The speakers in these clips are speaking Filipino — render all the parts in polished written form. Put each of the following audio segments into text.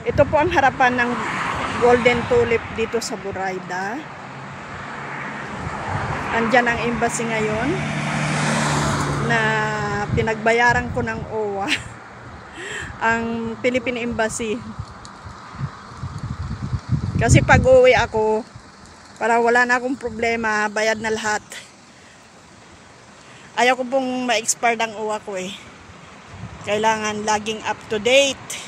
Ito po ang harapan ng Golden Tulip dito sa Buraida. Andyan ang embassy ngayon na pinagbayaran ko ng OWA. Ang Philippine Embassy. Kasi pag uwi ako, para wala na akong problema, bayad na lahat. Ayaw ko pong ma-expire ang OWA ko eh. Kailangan laging up to date.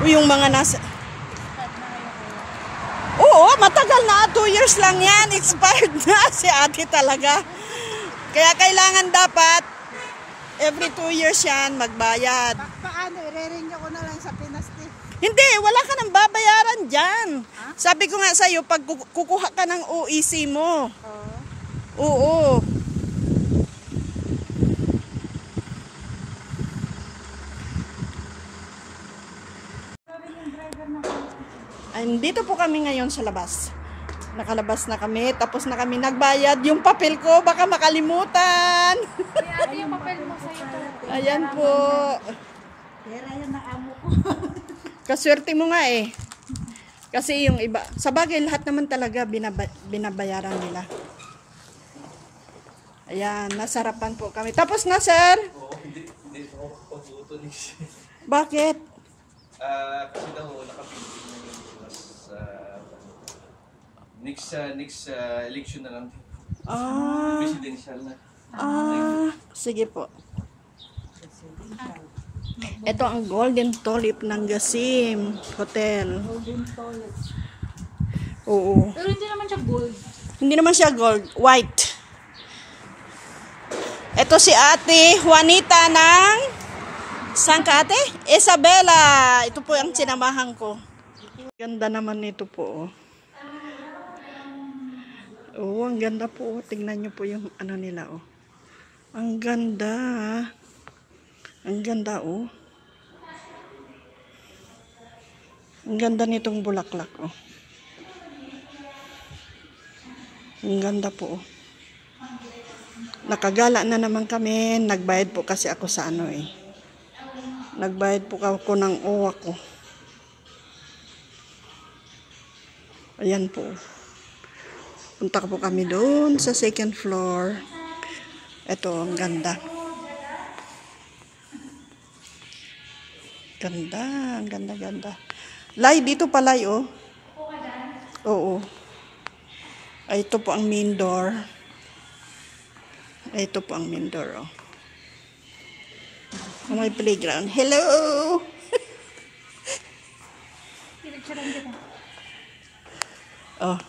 Yung mga nasa... Oo, matagal na. 2 years lang yan. Expired na si ate talaga. Kaya kailangan dapat every 2 years yan magbayad. Paano? I-renew ko na lang sa Pinas eh. Hindi, wala ka nang babayaran dyan. Huh? Sabi ko nga sa'yo, pag kukuha ka ng OEC mo. Oo. Dito po kami ngayon sa labas. Nakalabas na kami, tapos na kami nagbayad. Yung papel ko, baka makalimutan. Ate, yung papel mo sa'yo to. Ayan po. Pera yan na amo ko. Kaswerte mo nga eh. Kasi yung iba, sa bagay lahat naman talaga binabayaran nila. Ayan, nasarapan po kami. Tapos na, sir? Oo, hindi ako pagbuto ni Bakit? kasi daw nakapili na yun sa next election na lang. Presidential na. Sige po. Ito ang Golden Tulip ng Gasim Hotel. Golden Tulip. Oo. Pero hindi naman siya gold. Hindi naman siya gold, white. Ito si Ate Juanita ng... Saan ka, Ate? Isabela. Ito po ang sinamahan ko. Ganda naman nito po. Oh, ang ganda po. Tingnan nyo po yung ano nila, oh. Ang ganda. Ang ganda, oh. Ang ganda nitong bulaklak, oh. Ang ganda po, oh. Nakagala na naman kami. Nagbayad po kasi ako sa ano, eh. Nagbayad po ako ng OWA ko. Ayan po. Punta po kami doon sa second floor. Ito, ang ganda. Ganda, ang ganda-ganda. Lay, dito pa lay, oh. Oo. Ay, ito po ang main door. Ay, ito po ang main door, oh. May playground. Hello! Oh.